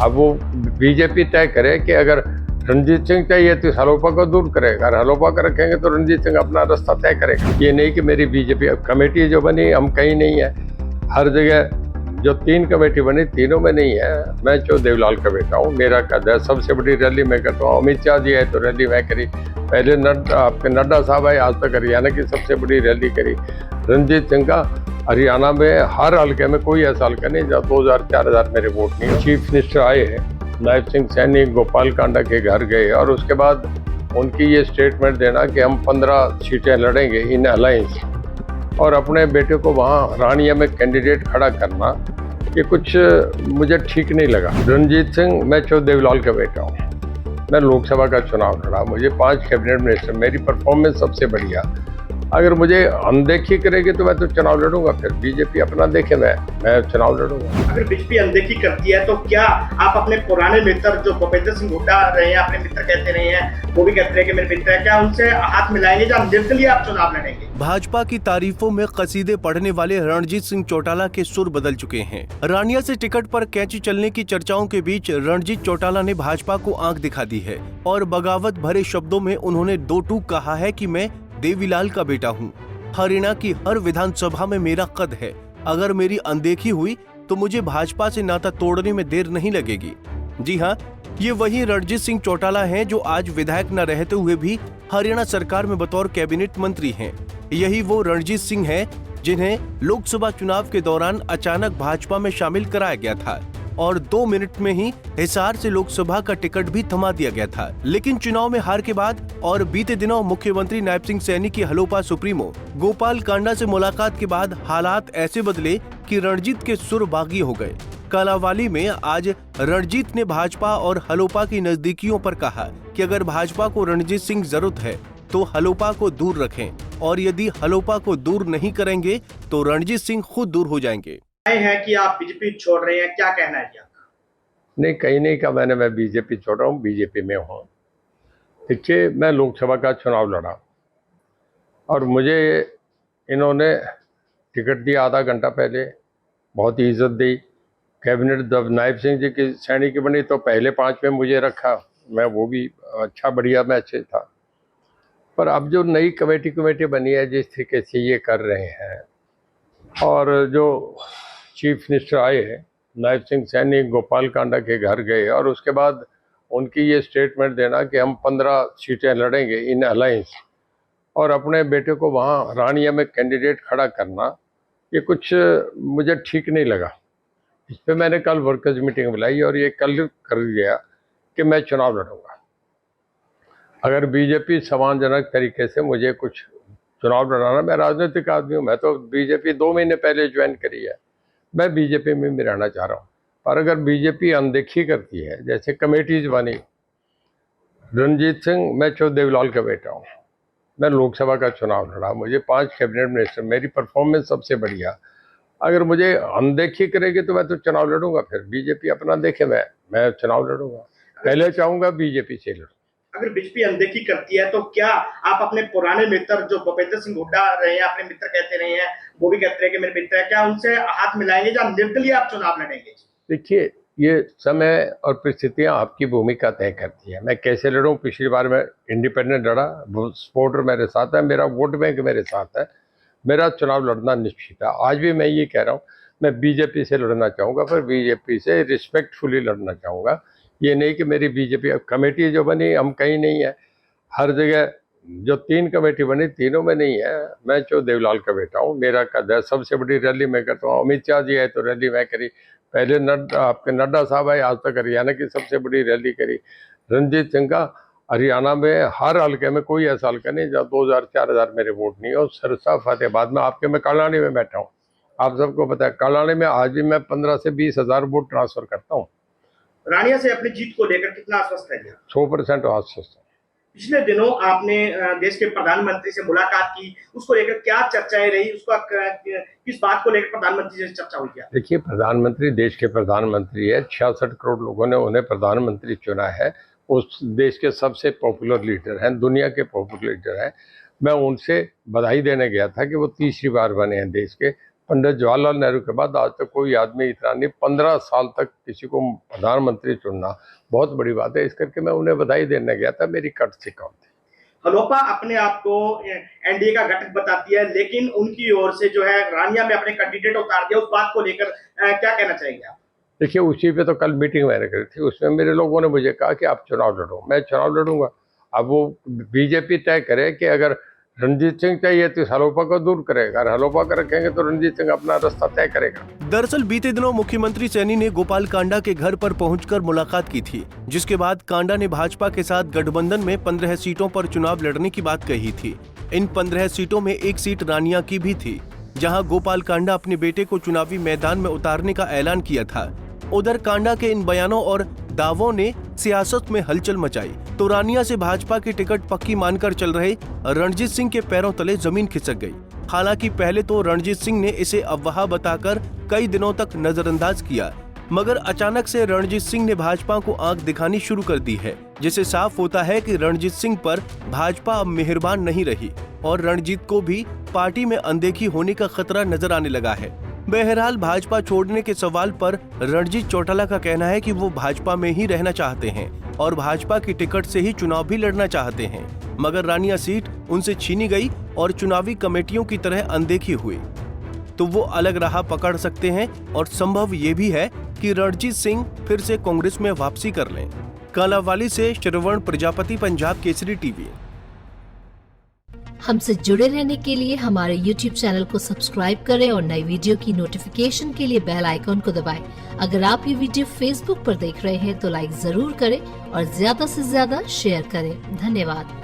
अब वो बीजेपी तय करे कि अगर रणजीत सिंह चाहिए तो हलोपा को दूर करेगा, अगर हलोपा को रखेंगे तो रणजीत सिंह अपना रास्ता तय करेगा। ये नहीं कि मेरी बीजेपी कमेटी जो बनी हम कहीं नहीं है, हर जगह जो 3 कमेटी बनी तीनों में नहीं है। मैं जो देवलाल का बेटा हूँ, मेरा कद है, सबसे बड़ी रैली मैं करता हूँ। अमित शाह जी है तो रैली मैं करी, पहले आपके नड्डा साहब आए, आज तक हरियाणा की सबसे बड़ी रैली करी। रणजीत सिंह का हरियाणा में हर हल्के में कोई ऐसा हल्का नहीं जहाँ 2000-4000 मेरे वोट नहीं। चीफ मिनिस्टर आए हैं, नायब सिंह सैनी गोपाल कांडा के घर गए और उसके बाद उनकी ये स्टेटमेंट देना कि हम 15 सीटें लड़ेंगे इन अलायंस, और अपने बेटे को वहाँ रानिया में कैंडिडेट खड़ा करना, ये कुछ मुझे ठीक नहीं लगा। रणजीत सिंह, मैं देवलाल का बेटा हूँ, मैं लोकसभा का चुनाव लड़ा, मुझे 5 कैबिनेट मिनिस्टर, मेरी परफॉर्मेंस सबसे बढ़िया। अगर मुझे अनदेखी करेगी तो मैं तो चुनाव लड़ूंगा, फिर बीजेपी अपना देखे, मैं चुनाव लड़ूंगा। अगर बीजेपी अनदेखी करती है तो क्या आप अपने पुराने मित्र जो भूपेंद्र सिंह हुड्डा रहे हैं, अपने मित्र कहते रहे हैं, वो भी कहते रहे कि मेरे मित्र है, क्या उनसे हाथ मिलाएंगे या निर्दलीय आप चुनाव लड़ेंगे? भाजपा की तारीफों में कसीदे पढ़ने वाले रणजीत सिंह चौटाला के सुर बदल चुके हैं। रानिया से टिकट पर कैंची चलने की चर्चाओं के बीच रणजीत चौटाला ने भाजपा को आंख दिखा दी है और बगावत भरे शब्दों में उन्होंने दो टूक कहा है कि मैं देवीलाल का बेटा हूँ। हरियाणा की हर विधानसभा में मेरा कद है, अगर मेरी अनदेखी हुई तो मुझे भाजपा से नाता तोड़ने में देर नहीं लगेगी। जी हाँ, ये वही रणजीत सिंह चौटाला हैं जो आज विधायक न रहते हुए भी हरियाणा सरकार में बतौर कैबिनेट मंत्री हैं। यही वो रणजीत सिंह हैं जिन्हें लोकसभा चुनाव के दौरान अचानक भाजपा में शामिल कराया गया था और 2 मिनट में ही हिसार से लोकसभा का टिकट भी थमा दिया गया था। लेकिन चुनाव में हार के बाद और बीते दिनों मुख्यमंत्री नायब सिंह सैनी की हलोपा सुप्रीमो गोपाल कांडा से मुलाकात के बाद हालात ऐसे बदले कि रणजीत के सुर बागी हो गए। कालावाली में आज रणजीत ने भाजपा और हलोपा की नजदीकियों पर कहा कि अगर भाजपा को रणजीत सिंह जरूरत है तो हलोपा को दूर रखें और यदि हलोपा को दूर नहीं करेंगे तो रणजीत सिंह खुद दूर हो जाएंगे। है कि आप बीजेपी छोड़ रहे हैं, क्या कहना है? क्या नहीं, कहीं नहीं कहा मैंने मैं बीजेपी छोड़ रहा हूँ, बीजेपी में हूँ। देखिए, मैं लोकसभा का चुनाव लड़ा और मुझे इन्होंने टिकट दिया आधा घंटा पहले, बहुत ही इज्जत दी। कैबिनेट जब नायब सिंह जी की सैनी की बनी तो पहले 5 में मुझे रखा, मैं वो भी अच्छा बढ़िया मैच था। पर अब जो नई कमेटी बनी है, जिस तरीके से ये कर रहे हैं, और जो चीफ मिनिस्टर आए हैं, नायब सिंह सैनी गोपाल कांडा के घर गए और उसके बाद उनकी ये स्टेटमेंट देना कि हम 15 सीटें लड़ेंगे इन अलायंस, और अपने बेटे को वहाँ रानिया में कैंडिडेट खड़ा करना, ये कुछ मुझे ठीक नहीं लगा। इस पर मैंने कल वर्कर्स मीटिंग बुलाई और ये कल कर दिया कि मैं चुनाव लड़ूंगा। अगर बीजेपी सम्मानजनक तरीके से मुझे कुछ चुनाव लड़ाना, मैं राजनीतिक आदमी हूँ, मैं तो बीजेपी 2 महीने पहले ज्वाइन करी है, मैं बीजेपी में भी रहना चाह रहा हूँ। पर अगर बीजेपी अनदेखी करती है, जैसे कमेटीज बनी, रणजीत सिंह, मैं देवलाल का बेटा हूँ, मैं लोकसभा का चुनाव लड़ा, मुझे 5 कैबिनेट मिनिस्टर, मेरी परफॉर्मेंस सबसे बढ़िया। अगर मुझे अनदेखी करेगी तो मैं तो चुनाव लड़ूंगा, फिर बीजेपी अपना देखे, मैं चुनाव लड़ूंगा। पहले चाहूंगा बीजेपी से लड़ूं। अगर बीजेपी अनदेखी करती है तो क्या आप अपने पुराने मित्र जो भूपेंद्र सिंह हुड्डा रहे हैं, अपने मित्र कहते रहे हैं, वो भी कहते रहे कि मेरे मित्र है, क्या उनसे हाथ मिलाएंगे या निर्दलीय आप चुनाव लड़ेंगे? देखिए, ये समय और परिस्थितियां आपकी भूमिका तय करती है। मैं कैसे लड़ूं, पिछली बार मैं इंडिपेंडेंट लड़ा, सपोर्टर मेरे साथ है, मेरा वोट बैंक मेरे साथ है, मेरा चुनाव लड़ना निश्चित है। आज भी मैं ये कह रहा हूँ, मैं बीजेपी से लड़ना चाहूँगा, पर बीजेपी से रिस्पेक्टफुली लड़ना चाहूँगा। ये नहीं कि मेरी बीजेपी कमेटी जो बनी हम कहीं नहीं है, हर जगह जो 3 कमेटी बनी तीनों में नहीं है। मैं देवलाल का बेटा हूँ, मेरा कद है, सबसे बड़ी रैली मैं करता हूँ। अमित शाह जी है तो रैली मैं करी, पहले आपके नड्डा साहब आए, आज तक हरियाणा की सबसे बड़ी रैली करी। रणजीत सिंह का हरियाणा में हर हल्के में कोई ऐसा हल्का नहीं जहाँ 2000-4000 मेरे वोट नहीं। और सिरसा फतेहाबाद में, आपके मैं कालानी में बैठा हूँ, आप सबको पता है, कालानी में आज भी मैं 15 से 20 हज़ार वोट ट्रांसफर करता हूँ। रानिया से अपनी जीत को लेकर कितना आश्वस्त है? 100% आश्वस्त। पिछले दिनों आपने देश के प्रधानमंत्री से मुलाकात की, उसको लेकर क्या चर्चाएं रही, उसका किस बात को लेकर प्रधानमंत्री से चर्चा हुई? क्या देखिए, प्रधानमंत्री देश के प्रधानमंत्री है, 66 करोड़ लोगों ने उन्हें प्रधानमंत्री चुना है, उस देश के सबसे पॉपुलर लीडर हैं, दुनिया के पॉपुलर लीडर हैं। मैं उनसे बधाई देने गया था कि वो तीसरी बार बने हैं देश के, पंडित जवाहरलाल नेहरू के बाद आज तक कोई आदमी इतना नहीं, 15 साल तक किसी को प्रधानमंत्री चुनना बहुत बड़ी बात है। इस करके मैं उन्हें बधाई देने गया था, मेरी कट कम थी। हलोपा अपने आप को एनडीए का घटक बताती है, लेकिन उनकी ओर से जो है रानिया में अपने कैंडिडेट उतार दिया, उस बात को लेकर क्या कहना चाहेंगे आप? देखिए, उसी पे तो कल मीटिंग मैंने करी थी, उसमें मेरे लोगों ने मुझे कहा कि आप चुनाव लड़ो, मैं चुनाव लड़ूंगा। अब वो बीजेपी तय करे कि अगर रणजीत सिंह चाहिए तो हलोपा को दूर करेगा, अगर हलोपा को रखेंगे तो रणजीत सिंह अपना रास्ता तय करेगा। दरअसल बीते दिनों मुख्यमंत्री सैनी ने गोपाल कांडा के घर पर पहुंचकर मुलाकात की थी, जिसके बाद कांडा ने भाजपा के साथ गठबंधन में 15 सीटों पर चुनाव लड़ने की बात कही थी। इन 15 सीटों में एक सीट रानिया की भी थी, जहां गोपाल कांडा अपने बेटे को चुनावी मैदान में उतारने का ऐलान किया था। उधर कांडा के इन बयानों और दावों ने सियासत में हलचल मचाई, तो रानिया से भाजपा की टिकट पक्की मानकर चल रहे रणजीत सिंह के पैरों तले जमीन खिसक गई। हालांकि पहले तो रणजीत सिंह ने इसे अफवाह बताकर कई दिनों तक नजरअंदाज किया, मगर अचानक से रणजीत सिंह ने भाजपा को आंख दिखानी शुरू कर दी है, जिससे साफ होता है कि रणजीत सिंह पर भाजपा अब मेहरबान नहीं रही और रणजीत को भी पार्टी में अनदेखी होने का खतरा नजर आने लगा है। बहरहाल भाजपा छोड़ने के सवाल पर रणजीत चौटाला का कहना है कि वो भाजपा में ही रहना चाहते हैं और भाजपा की टिकट से ही चुनाव भी लड़ना चाहते हैं, मगर रानिया सीट उनसे छीनी गई और चुनावी कमेटियों की तरह अनदेखी हुई, तो वो अलग राह पकड़ सकते हैं और संभव ये भी है कि रणजीत सिंह फिर से कांग्रेस में वापसी कर लें। कालावाली से श्रवण प्रजापति, पंजाब केसरी टीवी। हमसे जुड़े रहने के लिए हमारे YouTube चैनल को सब्सक्राइब करें और नई वीडियो की नोटिफिकेशन के लिए बेल आइकॉन को दबाएं। अगर आप ये वीडियो Facebook पर देख रहे हैं तो लाइक जरूर करें और ज्यादा से ज्यादा शेयर करें। धन्यवाद।